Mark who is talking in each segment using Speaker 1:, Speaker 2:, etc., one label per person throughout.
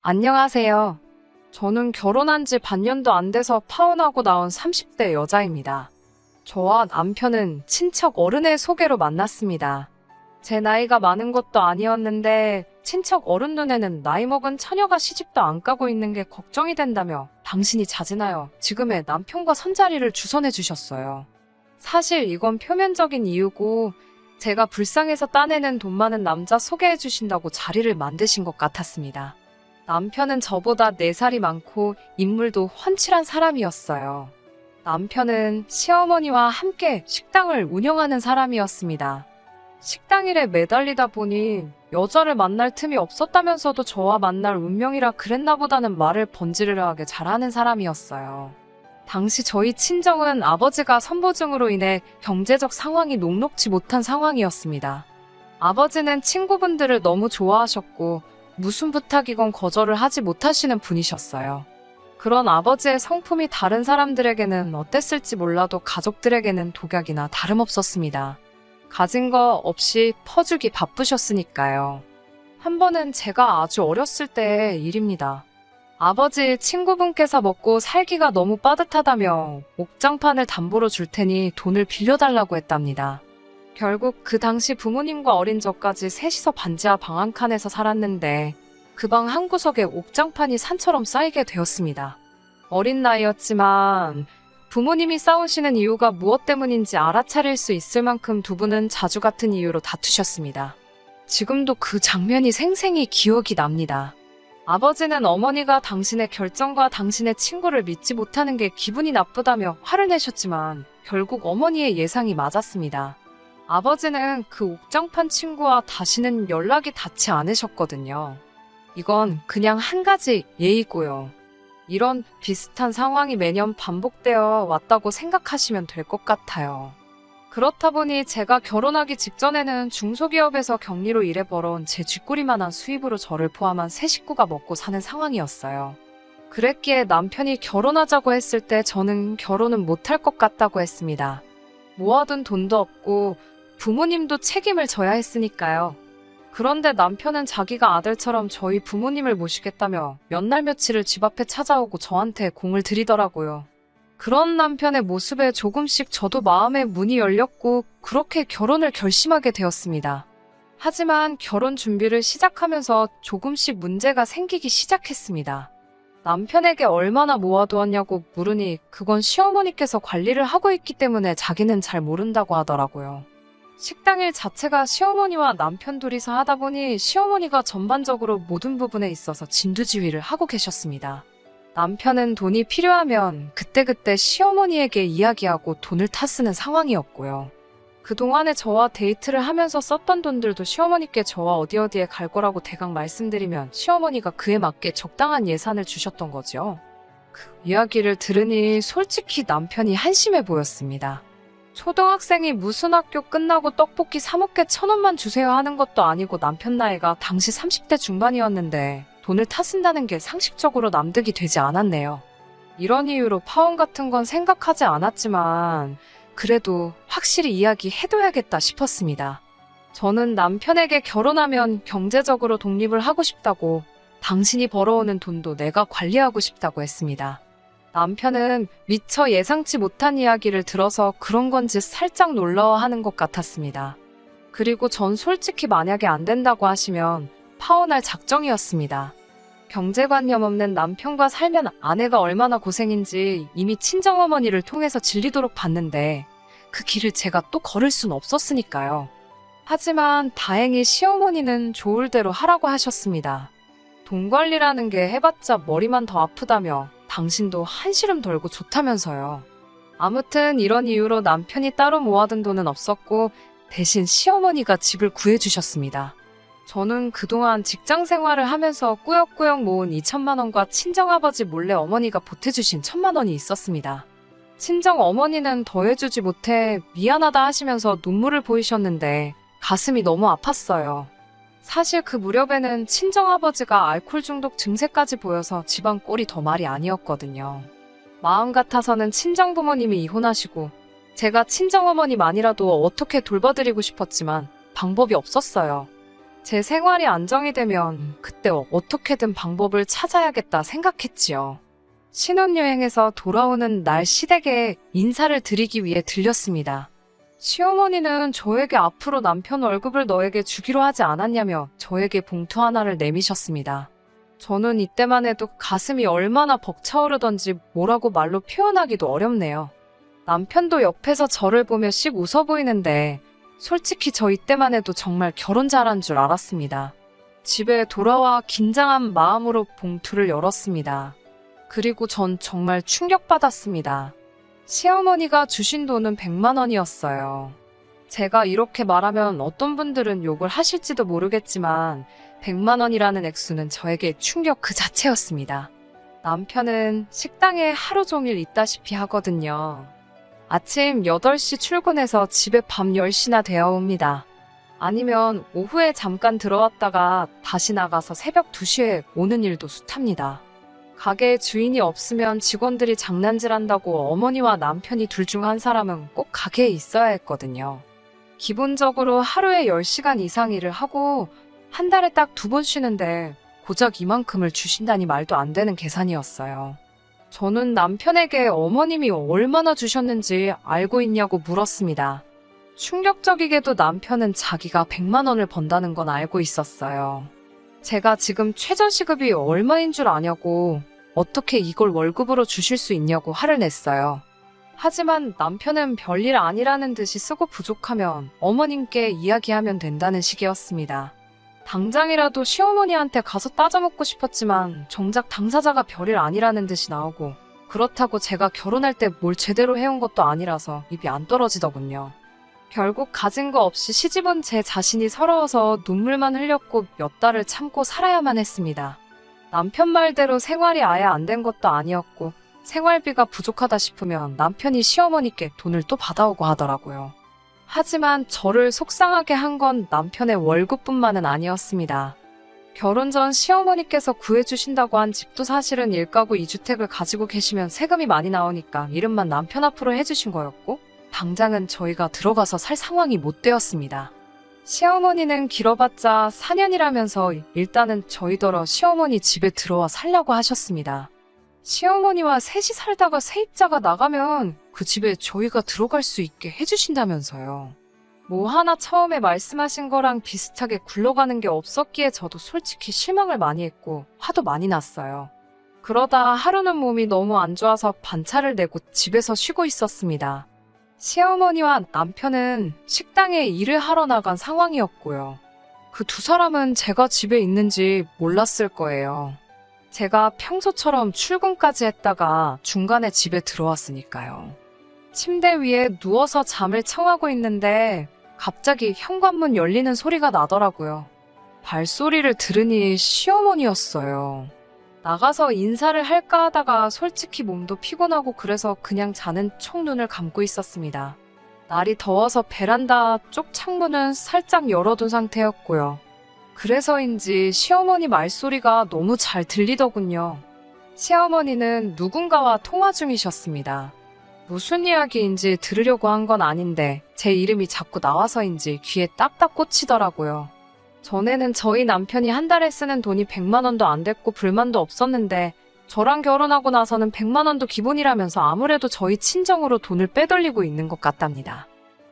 Speaker 1: 안녕하세요. 저는 결혼한 지 반년도 안 돼서 파혼하고 나온 30대 여자입니다. 저와 남편은 친척 어른의 소개로 만났습니다. 제 나이가 많은 것도 아니었는데 친척 어른 눈에는 나이 먹은 처녀가 시집도 안 가고 있는 게 걱정이 된다며 당신이 자진하여 지금의 남편과 선자리를 주선해 주셨어요. 사실 이건 표면적인 이유고 제가 불쌍해서 따내는 돈 많은 남자 소개해 주신다고 자리를 만드신 것 같았습니다. 남편은 저보다 4살이 많고 인물도 훤칠한 사람이었어요. 남편은 시어머니와 함께 식당을 운영하는 사람이었습니다. 식당 일에 매달리다 보니 여자를 만날 틈이 없었다면서도 저와 만날 운명이라 그랬나 보다는 말을 번지르르하게 잘하는 사람이었어요. 당시 저희 친정은 아버지가 선보증으로 인해 경제적 상황이 녹록지 못한 상황이었습니다. 아버지는 친구분들을 너무 좋아하셨고 무슨 부탁이건 거절을 하지 못하시는 분이셨어요. 그런 아버지의 성품이 다른 사람들에게는 어땠을지 몰라도 가족들에게는 독약이나 다름없었습니다. 가진 거 없이 퍼주기 바쁘셨으니까요. 한 번은 제가 아주 어렸을 때의 일입니다. 아버지 친구분께서 먹고 살기가 너무 빠듯하다며 옥장판을 담보로 줄 테니 돈을 빌려달라고 했답니다. 결국 그 당시 부모님과 어린 저까지 셋이서 반지하 방 한 칸에서 살았는데 그 방 한 구석에 옥장판이 산처럼 쌓이게 되었습니다. 어린 나이였지만 부모님이 싸우시는 이유가 무엇 때문인지 알아차릴 수 있을 만큼 두 분은 자주 같은 이유로 다투셨습니다. 지금도 그 장면이 생생히 기억이 납니다. 아버지는 어머니가 당신의 결정과 당신의 친구를 믿지 못하는 게 기분이 나쁘다며 화를 내셨지만 결국 어머니의 예상이 맞았습니다. 아버지는 그 옥장판 친구와 다시는 연락이 닿지 않으셨거든요. 이건 그냥 한 가지 예이고요. 이런 비슷한 상황이 매년 반복되어 왔다고 생각하시면 될 것 같아요. 그렇다 보니 제가 결혼하기 직전에는 중소기업에서 격리로 일해 벌어온 제 쥐꼬리만한 수입으로 저를 포함한 세 식구가 먹고 사는 상황이었어요. 그랬기에 남편이 결혼하자고 했을 때 저는 결혼은 못할 것 같다고 했습니다. 모아둔 돈도 없고 부모님도 책임을 져야 했으니까요. 그런데 남편은 자기가 아들처럼 저희 부모님을 모시겠다며 몇 날 며칠을 집 앞에 찾아오고 저한테 공을 들이더라고요. 그런 남편의 모습에 조금씩 저도 마음의 문이 열렸고 그렇게 결혼을 결심하게 되었습니다. 하지만 결혼 준비를 시작하면서 조금씩 문제가 생기기 시작했습니다. 남편에게 얼마나 모아두었냐고 물으니 그건 시어머니께서 관리를 하고 있기 때문에 자기는 잘 모른다고 하더라고요. 식당 일 자체가 시어머니와 남편 둘이서 하다 보니 시어머니가 전반적으로 모든 부분에 있어서 진두지휘를 하고 계셨습니다. 남편은 돈이 필요하면 그때그때 시어머니에게 이야기하고 돈을 타쓰는 상황이었고요. 그동안에 저와 데이트를 하면서 썼던 돈들도 시어머니께 저와 어디에 갈 거라고 대강 말씀드리면 시어머니가 그에 맞게 적당한 예산을 주셨던 거죠. 그 이야기를 들으니 솔직히 남편이 한심해 보였습니다. 초등학생이 무슨 학교 끝나고 떡볶이 사 먹게 1,000원만 주세요 하는 것도 아니고 남편 나이가 당시 30대 중반이었는데 돈을 타쓴다는 게 상식적으로 납득이 되지 않았네요. 이런 이유로 파혼 같은 건 생각하지 않았지만 그래도 확실히 이야기해둬야겠다 싶었습니다. 저는 남편에게 결혼하면 경제적으로 독립을 하고 싶다고 당신이 벌어오는 돈도 내가 관리하고 싶다고 했습니다. 남편은 미처 예상치 못한 이야기를 들어서 그런 건지 살짝 놀라워하는 것 같았습니다. 그리고 전 솔직히 만약에 안 된다고 하시면 파혼할 작정이었습니다. 경제관념 없는 남편과 살면 아내가 얼마나 고생인지 이미 친정어머니를 통해서 질리도록 봤는데 그 길을 제가 또 걸을 순 없었으니까요. 하지만 다행히 시어머니는 좋을 대로 하라고 하셨습니다. 돈 관리라는 게 해봤자 머리만 더 아프다며 당신도 한시름 덜고 좋다면서요. 아무튼 이런 이유로 남편이 따로 모아둔 돈은 없었고 대신 시어머니가 집을 구해주셨습니다. 저는 그동안 직장 생활을 하면서 꾸역꾸역 모은 2천만 원과 친정아버지 몰래 어머니가 보태주신 1,000만 원이 있었습니다. 친정 어머니는 더해주지 못해 미안하다 하시면서 눈물을 보이셨는데 가슴이 너무 아팠어요. 사실 그 무렵에는 친정아버지가 알코올 중독 증세까지 보여서 집안 꼴이 더 말이 아니었거든요. 마음 같아서는 친정부모님이 이혼하시고 제가 친정어머니만이라도 어떻게 돌봐드리고 싶었지만 방법이 없었어요. 제 생활이 안정이 되면 그때 어떻게든 방법을 찾아야겠다 생각했지요. 신혼여행에서 돌아오는 날 시댁에 인사를 드리기 위해 들렸습니다. 시어머니는 저에게 앞으로 남편 월급을 너에게 주기로 하지 않았냐며 저에게 봉투 하나를 내미셨습니다. 저는 이때만 해도 가슴이 얼마나 벅차오르던지 뭐라고 말로 표현하기도 어렵네요. 남편도 옆에서 저를 보며 씩 웃어 보이는데 솔직히 저 이때만 해도 정말 결혼 잘한 줄 알았습니다. 집에 돌아와 긴장한 마음으로 봉투를 열었습니다. 그리고 전 정말 충격받았습니다. 시어머니가 주신 돈은 100만 원이었어요. 제가 이렇게 말하면 어떤 분들은 욕을 하실지도 모르겠지만 100만 원이라는 액수는 저에게 충격 그 자체였습니다. 남편은 식당에 하루 종일 있다시피 하거든요. 아침 8시 출근해서 집에 밤 10시나 되어 옵니다. 아니면 오후에 잠깐 들어왔다가 다시 나가서 새벽 2시에 오는 일도 숱합니다. 가게 주인이 없으면 직원들이 장난질한다고 어머니와 남편이 둘 중 한 사람은 꼭 가게에 있어야 했거든요. 기본적으로 하루에 10시간 이상 일을 하고 한 달에 딱 2번 쉬는데 고작 이만큼을 주신다니 말도 안 되는 계산이었어요. 저는 남편에게 어머님이 얼마나 주셨는지 알고 있냐고 물었습니다. 충격적이게도 남편은 자기가 100만 원을 번다는 건 알고 있었어요. 제가 지금 최저시급이 얼마인 줄 아냐고 어떻게 이걸 월급으로 주실 수 있냐고 화를 냈어요. 하지만 남편은 별일 아니라는 듯이 쓰고 부족하면 어머님께 이야기하면 된다는 식이었습니다. 당장이라도 시어머니한테 가서 따져먹고 싶었지만 정작 당사자가 별일 아니라는 듯이 나오고 그렇다고 제가 결혼할 때 뭘 제대로 해온 것도 아니라서 입이 안 떨어지더군요. 결국 가진 거 없이 시집온 제 자신이 서러워서 눈물만 흘렸고 몇 달을 참고 살아야만 했습니다. 남편 말대로 생활이 아예 안 된 것도 아니었고 생활비가 부족하다 싶으면 남편이 시어머니께 돈을 또 받아오고 하더라고요. 하지만 저를 속상하게 한 건 남편의 월급뿐만은 아니었습니다. 결혼 전 시어머니께서 구해주신다고 한 집도 사실은 1가구 2주택을 가지고 계시면 세금이 많이 나오니까 이름만 남편 앞으로 해주신 거였고 당장은 저희가 들어가서 살 상황이 못 되었습니다. 시어머니는 길어봤자 4년이라면서 일단은 저희더러 시어머니 집에 들어와 살려고 하셨습니다. 시어머니와 셋이 살다가 세입자가 나가면 그 집에 저희가 들어갈 수 있게 해주신다면서요. 뭐 하나 처음에 말씀하신 거랑 비슷하게 굴러가는 게 없었기에 저도 솔직히 실망을 많이 했고 화도 많이 났어요. 그러다 하루는 몸이 너무 안 좋아서 반차를 내고 집에서 쉬고 있었습니다. 시어머니와 남편은 식당에 일을 하러 나간 상황이었고요. 그 두 사람은 제가 집에 있는지 몰랐을 거예요. 제가 평소처럼 출근까지 했다가 중간에 집에 들어왔으니까요. 침대 위에 누워서 잠을 청하고 있는데 갑자기 현관문 열리는 소리가 나더라고요. 발소리를 들으니 시어머니였어요. 나가서 인사를 할까 하다가 솔직히 몸도 피곤하고 그래서 그냥 자는 척 눈을 감고 있었습니다. 날이 더워서 베란다 쪽 창문은 살짝 열어둔 상태였고요. 그래서인지 시어머니 말소리가 너무 잘 들리더군요. 시어머니는 누군가와 통화 중이셨습니다. 무슨 이야기인지 들으려고 한 건 아닌데 제 이름이 자꾸 나와서인지 귀에 딱딱 꽂히더라고요. 전에는 저희 남편이 한 달에 쓰는 돈이 100만 원도 안 됐고 불만도 없었는데 저랑 결혼하고 나서는 100만 원도 기본이라면서 아무래도 저희 친정으로 돈을 빼돌리고 있는 것 같답니다.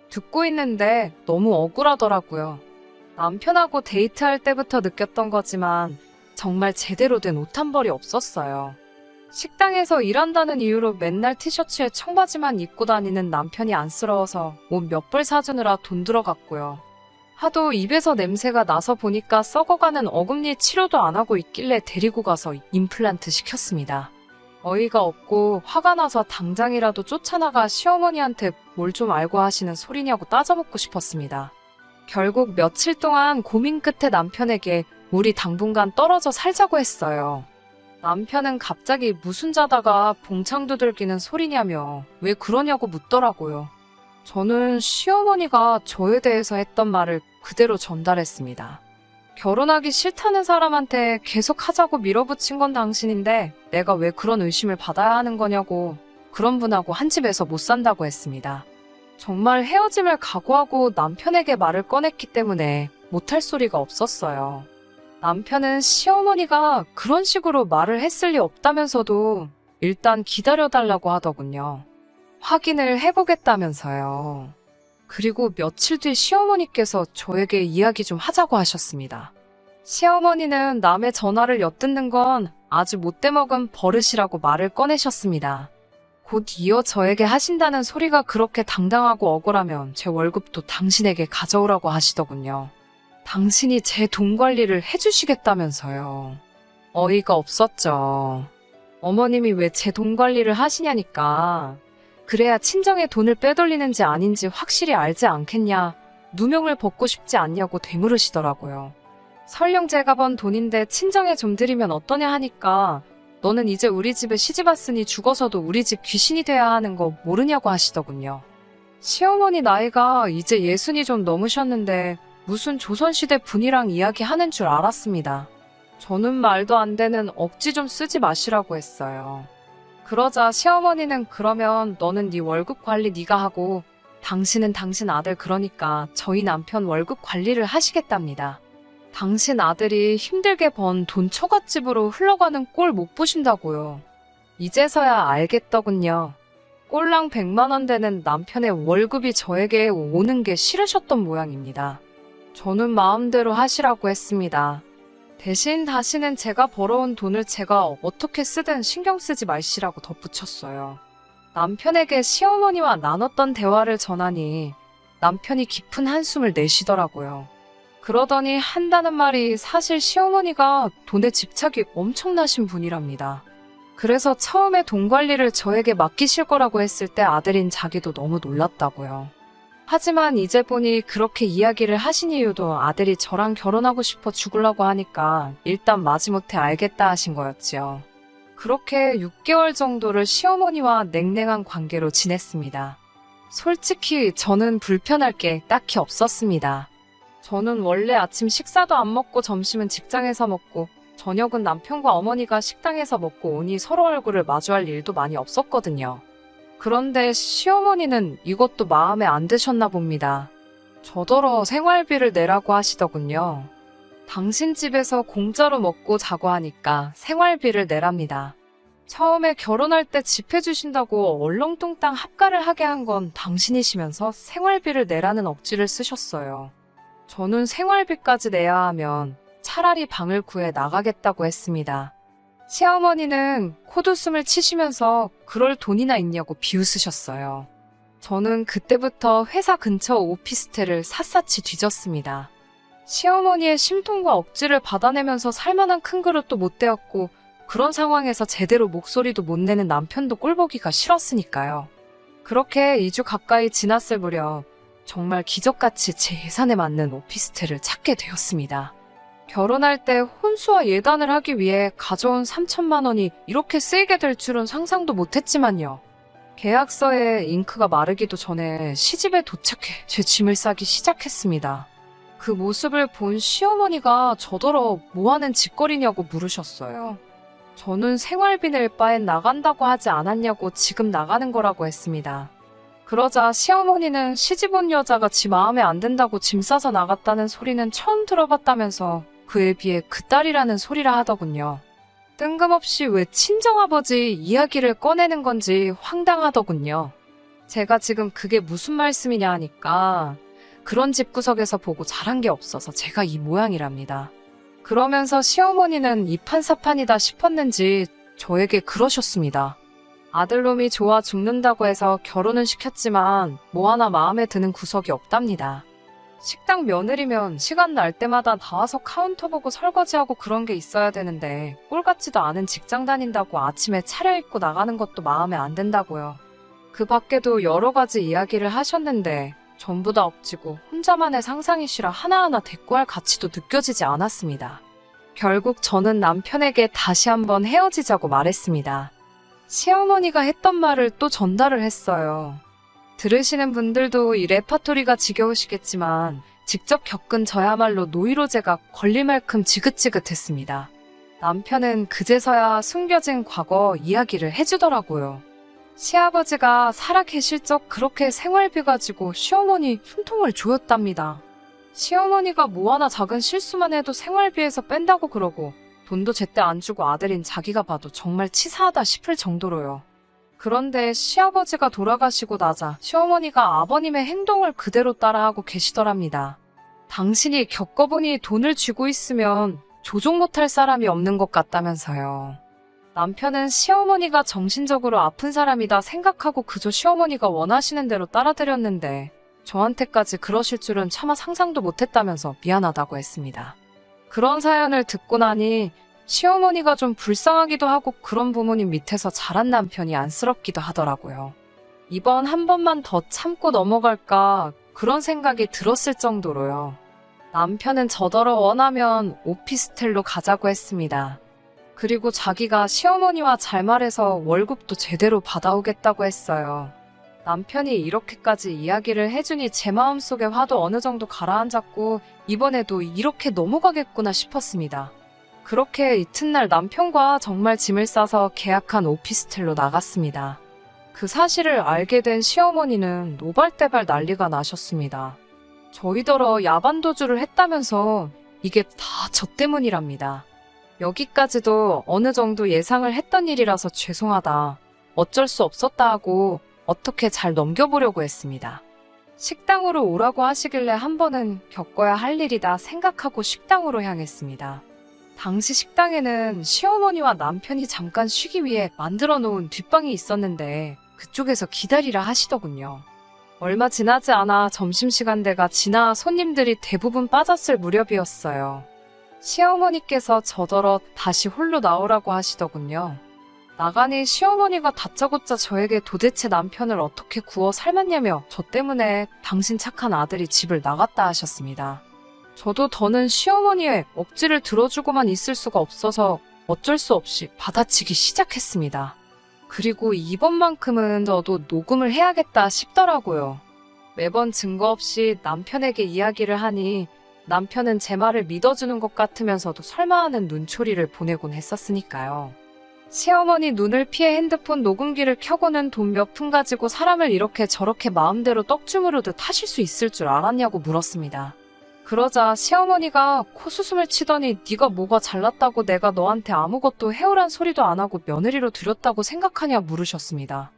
Speaker 1: 듣고 있는데 너무 억울하더라고요. 남편하고 데이트할 때부터 느꼈던 거지만 정말 제대로 된 옷 한 벌이 없었어요. 식당에서 일한다는 이유로 맨날 티셔츠에 청바지만 입고 다니는 남편이 안쓰러워서 옷 몇 벌 사주느라 돈 들어갔고요. 하도 입에서 냄새가 나서 보니까 썩어가는 어금니 치료도 안 하고 있길래 데리고 가서 임플란트 시켰습니다. 어이가 없고 화가 나서 당장이라도 쫓아나가 시어머니한테 뭘 좀 알고 하시는 소리냐고 따져먹고 싶었습니다. 결국 며칠 동안 고민 끝에 남편에게 우리 당분간 떨어져 살자고 했어요. 남편은 갑자기 무슨 자다가 봉창 두들기는 소리냐며 왜 그러냐고 묻더라고요. 저는 시어머니가 저에 대해서 했던 말을 그대로 전달했습니다. 결혼하기 싫다는 사람한테 계속 하자고 밀어붙인 건 당신인데 내가 왜 그런 의심을 받아야 하는 거냐고 그런 분하고 한 집에서 못 산다고 했습니다. 정말 헤어짐을 각오하고 남편에게 말을 꺼냈기 때문에 못할 소리가 없었어요. 남편은 시어머니가 그런 식으로 말을 했을 리 없다면서도 일단 기다려달라고 하더군요. 확인을 해보겠다면서요. 그리고 며칠 뒤 시어머니께서 저에게 이야기 좀 하자고 하셨습니다. 시어머니는 남의 전화를 엿듣는 건 아주 못돼먹은 버릇이라고 말을 꺼내셨습니다. 곧 이어 저에게 하신다는 소리가 그렇게 당당하고 억울하면 제 월급도 당신에게 가져오라고 하시더군요. 당신이 제 돈 관리를 해주시겠다면서요. 어이가 없었죠. 어머님이 왜 제 돈 관리를 하시냐니까. 그래야 친정에 돈을 빼돌리는지 아닌지 확실히 알지 않겠냐. 누명을 벗고 싶지 않냐고 되물으시더라고요. 설령 제가 번 돈인데 친정에 좀 드리면 어떠냐 하니까 너는 이제 우리 집에 시집 왔으니 죽어서도 우리 집 귀신이 돼야 하는 거 모르냐고 하시더군요. 시어머니 나이가 이제 60이 좀 넘으셨는데 무슨 조선시대 분이랑 이야기하는 줄 알았습니다. 저는 말도 안 되는 억지 좀 쓰지 마시라고 했어요. 그러자 시어머니는 그러면 너는 네 월급 관리 네가 하고 당신은 당신 아들 그러니까 저희 남편 월급 관리를 하시겠답니다. 당신 아들이 힘들게 번 돈 처갓집으로 흘러가는 꼴 못 보신다고요. 이제서야 알겠더군요. 꼴랑 100만 원 되는 남편의 월급이 저에게 오는 게 싫으셨던 모양입니다. 저는 마음대로 하시라고 했습니다. 대신 다시는 제가 벌어온 돈을 제가 어떻게 쓰든 신경 쓰지 마시라고 덧붙였어요. 남편에게 시어머니와 나눴던 대화를 전하니 남편이 깊은 한숨을 내쉬더라고요. 그러더니 한다는 말이 사실 시어머니가 돈에 집착이 엄청나신 분이랍니다. 그래서 처음에 돈 관리를 저에게 맡기실 거라고 했을 때 아들인 자기도 너무 놀랐다고요. 하지만 이제 보니 그렇게 이야기를 하신 이유도 아들이 저랑 결혼하고 싶어 죽으려고 하니까 일단 마지못해 알겠다 하신 거였지요. 그렇게 6개월 정도를 시어머니와 냉랭한 관계로 지냈습니다. 솔직히 저는 불편할 게 딱히 없었습니다. 저는 원래 아침 식사도 안 먹고 점심은 직장에서 먹고 저녁은 남편과 어머니가 식당에서 먹고 오니 서로 얼굴을 마주할 일도 많이 없었거든요. 그런데 시어머니는 이것도 마음에 안 드셨나 봅니다. 저더러 생활비를 내라고 하시더군요. 당신 집에서 공짜로 먹고 자고 하니까 생활비를 내랍니다. 처음에 결혼할 때 집 해주신다고 얼렁뚱땅 합가를 하게 한 건 당신이시면서 생활비를 내라는 억지를 쓰셨어요. 저는 생활비까지 내야 하면 차라리 방을 구해 나가겠다고 했습니다. 시어머니는 콧웃음을 치시면서 그럴 돈이나 있냐고 비웃으셨어요. 저는 그때부터 회사 근처 오피스텔을 샅샅이 뒤졌습니다. 시어머니의 심통과 억지를 받아내면서 살만한 큰 그릇도 못 대었고 그런 상황에서 제대로 목소리도 못 내는 남편도 꼴보기가 싫었으니까요. 그렇게 2주 가까이 지났을 무렵 정말 기적같이 제 예산에 맞는 오피스텔을 찾게 되었습니다. 결혼할 때 혼수와 예단을 하기 위해 가져온 3천만 원이 이렇게 쓰이게 될 줄은 상상도 못했지만요. 계약서에 잉크가 마르기도 전에 시집에 도착해 제 짐을 싸기 시작했습니다. 그 모습을 본 시어머니가 저더러 뭐하는 짓거리냐고 물으셨어요. 저는 생활비 낼 바엔 나간다고 하지 않았냐고 지금 나가는 거라고 했습니다. 그러자 시어머니는 시집 온 여자가 지 마음에 안 든다고 짐 싸서 나갔다는 소리는 처음 들어봤다면서 그에 비해 그 딸이라는 소리라 하더군요. 뜬금없이 왜 친정아버지 이야기를 꺼내는 건지 황당하더군요. 제가 지금 그게 무슨 말씀이냐 하니까 그런 집구석에서 보고 자란 게 없어서 제가 이 모양이랍니다. 그러면서 시어머니는 이판사판이다 싶었는지 저에게 그러셨습니다. 아들놈이 좋아 죽는다고 해서 결혼은 시켰지만 뭐 하나 마음에 드는 구석이 없답니다. 식당 며느리면 시간 날 때마다 나와서 카운터 보고 설거지하고 그런 게 있어야 되는데 꼴 같지도 않은 직장 다닌다고 아침에 차려입고 나가는 것도 마음에 안 든다고요. 그 밖에도 여러 가지 이야기를 하셨는데 전부 다 억지고 혼자만의 상상이시라 하나하나 대꾸할 가치도 느껴지지 않았습니다. 결국 저는 남편에게 다시 한번 헤어지자고 말했습니다. 시어머니가 했던 말을 또 전달을 했어요. 들으시는 분들도 이 레파토리가 지겨우시겠지만 직접 겪은 저야말로 노이로제가 걸릴 만큼 지긋지긋했습니다. 남편은 그제서야 숨겨진 과거 이야기를 해주더라고요. 시아버지가 살아 계실 적 그렇게 생활비 가지고 시어머니 숨통을 조였답니다. 시어머니가 뭐 하나 작은 실수만 해도 생활비에서 뺀다고 그러고 돈도 제때 안 주고 아들인 자기가 봐도 정말 치사하다 싶을 정도로요. 그런데 시아버지가 돌아가시고 나자 시어머니가 아버님의 행동을 그대로 따라하고 계시더랍니다. 당신이 겪어보니 돈을 쥐고 있으면 조종 못할 사람이 없는 것 같다면서요. 남편은 시어머니가 정신적으로 아픈 사람이다 생각하고 그저 시어머니가 원하시는 대로 따라드렸는데 저한테까지 그러실 줄은 차마 상상도 못했다면서 미안하다고 했습니다. 그런 사연을 듣고 나니 시어머니가 좀 불쌍하기도 하고 그런 부모님 밑에서 자란 남편이 안쓰럽기도 하더라고요. 이번 한 번만 더 참고 넘어갈까 그런 생각이 들었을 정도로요. 남편은 저더러 원하면 오피스텔로 가자고 했습니다. 그리고 자기가 시어머니와 잘 말해서 월급도 제대로 받아오겠다고 했어요. 남편이 이렇게까지 이야기를 해주니 제 마음속의 화도 어느 정도 가라앉았고 이번에도 이렇게 넘어가겠구나 싶었습니다. 그렇게 이튿날 남편과 정말 짐을 싸서 계약한 오피스텔로 나갔습니다. 그 사실을 알게 된 시어머니는 노발대발 난리가 나셨습니다. 저희더러 야반도주를 했다면서 이게 다 저 때문이랍니다. 여기까지도 어느 정도 예상을 했던 일이라서 죄송하다. 어쩔 수 없었다 하고 어떻게 잘 넘겨보려고 했습니다. 식당으로 오라고 하시길래 한 번은 겪어야 할 일이다 생각하고 식당으로 향했습니다. 당시 식당에는 시어머니와 남편이 잠깐 쉬기 위해 만들어 놓은 뒷방이 있었는데 그쪽에서 기다리라 하시더군요. 얼마 지나지 않아 점심시간대가 지나 손님들이 대부분 빠졌을 무렵이었어요. 시어머니께서 저더러 다시 홀로 나오라고 하시더군요. 나가니 시어머니가 다짜고짜 저에게 도대체 남편을 어떻게 구워 삶았냐며 저 때문에 당신 착한 아들이 집을 나갔다 하셨습니다. 저도 더는 시어머니의 억지를 들어주고만 있을 수가 없어서 어쩔 수 없이 받아치기 시작했습니다. 그리고 이번만큼은 저도 녹음을 해야겠다 싶더라고요. 매번 증거 없이 남편에게 이야기를 하니 남편은 제 말을 믿어주는 것 같으면서도 설마 하는 눈초리를 보내곤 했었으니까요. 시어머니 눈을 피해 핸드폰 녹음기를 켜고는 돈 몇 푼 가지고 사람을 이렇게 저렇게 마음대로 떡주무르듯 하실 수 있을 줄 알았냐고 물었습니다. 그러자 시어머니가 코수숨을 치더니 네가 뭐가 잘났다고 내가 너한테 아무것도 해오란 소리도 안 하고 며느리로 들였다고 생각하냐 물으셨습니다.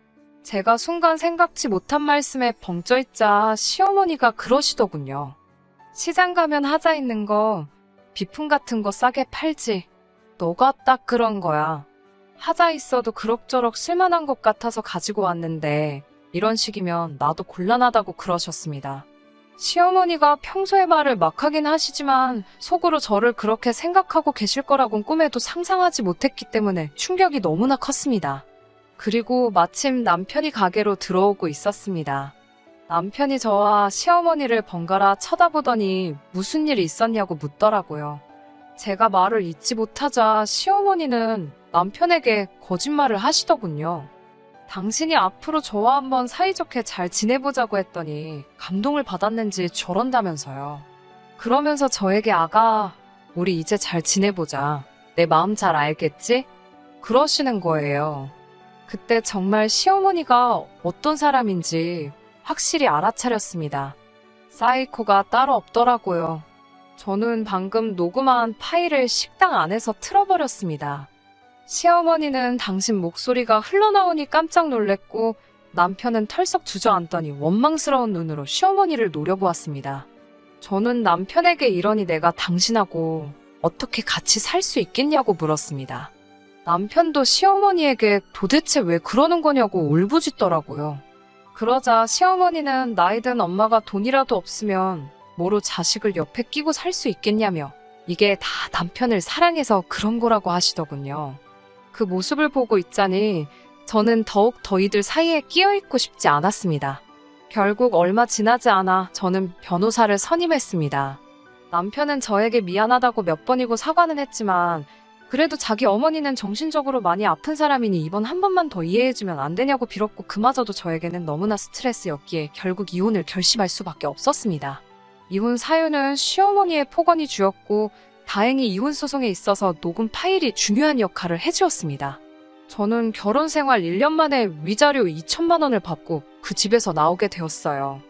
Speaker 1: 제가 순간 생각지 못한 말씀에 벙쪄있자 시어머니가 그러시더군요. 시장 가면 하자 있는 거 비품 같은 거 싸게 팔지. 너가 딱 그런 거야. 하자 있어도 그럭저럭 쓸만한 것 같아서 가지고 왔는데 이런 식이면 나도 곤란하다고 그러셨습니다. 시어머니가 평소에 말을 막 하긴 하시지만 속으로 저를 그렇게 생각하고 계실 거라곤 꿈에도 상상하지 못했기 때문에 충격이 너무나 컸습니다. 그리고 마침 남편이 가게로 들어오고 있었습니다. 남편이 저와 시어머니를 번갈아 쳐다보더니 무슨 일이 있었냐고 묻더라고요. 제가 말을 잇지 못하자 시어머니는 남편에게 거짓말을 하시더군요. 당신이 앞으로 저와 한번 사이좋게 잘 지내보자고 했더니 감동을 받았는지 저런다면서요. 그러면서 저에게 아가, 우리 이제 잘 지내보자. 내 마음 잘 알겠지? 그러시는 거예요. 그때 정말 시어머니가 어떤 사람인지 확실히 알아차렸습니다. 사이코가 따로 없더라고요. 저는 방금 녹음한 파일을 식당 안에서 틀어버렸습니다. 시어머니는 당신 목소리가 흘러나오니 깜짝 놀랬고 남편은 털썩 주저앉더니 원망스러운 눈으로 시어머니를 노려보았습니다. 저는 남편에게 이러니 내가 당신하고 어떻게 같이 살 수 있겠냐고 물었습니다. 남편도 시어머니에게 도대체 왜 그러는 거냐고 울부짖더라고요. 그러자 시어머니는 나이든 엄마가 돈이라도 없으면 뭐로 자식을 옆에 끼고 살 수 있겠냐며 이게 다 남편을 사랑해서 그런 거라고 하시더군요. 그 모습을 보고 있자니 저는 더욱 더 이들 사이에 끼어있고 싶지 않았습니다. 결국 얼마 지나지 않아 저는 변호사를 선임했습니다. 남편은 저에게 미안하다고 몇 번이고 사과는 했지만 그래도 자기 어머니는 정신적으로 많이 아픈 사람이니 이번 한 번만 더 이해해주면 안 되냐고 빌었고 그마저도 저에게는 너무나 스트레스였기에 결국 이혼을 결심할 수밖에 없었습니다. 이혼 사유는 시어머니의 폭언이 주였고 다행히 이혼 소송에 있어서 녹음 파일이 중요한 역할을 해주었습니다. 저는 결혼 생활 1년 만에 위자료 2천만 원을 받고 그 집에서 나오게 되었어요.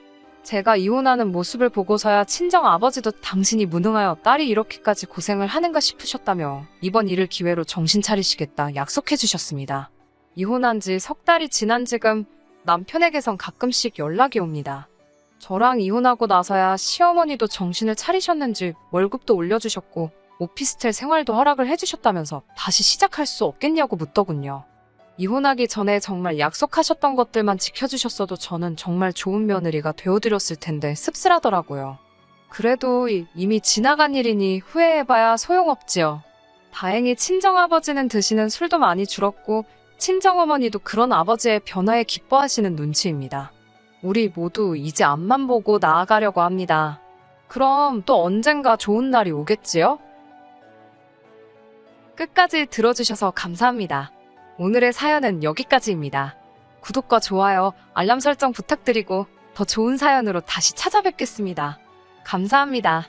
Speaker 1: 제가 이혼하는 모습을 보고서야 친정 아버지도 당신이 무능하여 딸이 이렇게까지 고생을 하는가 싶으셨다며 이번 일을 기회로 정신 차리시겠다 약속해 주셨습니다. 이혼한 지 석 달이 지난 지금 남편에게선 가끔씩 연락이 옵니다. 저랑 이혼하고 나서야 시어머니도 정신을 차리셨는지 월급도 올려주셨고 오피스텔 생활도 허락을 해주셨다면서 다시 시작할 수 없겠냐고 묻더군요. 이혼하기 전에 정말 약속하셨던 것들만 지켜주셨어도 저는 정말 좋은 며느리가 되어드렸을 텐데 씁쓸하더라고요. 그래도 이미 지나간 일이니 후회해봐야 소용없지요. 다행히 친정아버지는 드시는 술도 많이 줄었고 친정어머니도 그런 아버지의 변화에 기뻐하시는 눈치입니다. 우리 모두 이제 앞만 보고 나아가려고 합니다. 그럼 또 언젠가 좋은 날이 오겠지요? 끝까지 들어주셔서 감사합니다. 오늘의 사연은 여기까지입니다. 구독과 좋아요, 알람 설정 부탁드리고 더 좋은 사연으로 다시 찾아뵙겠습니다. 감사합니다.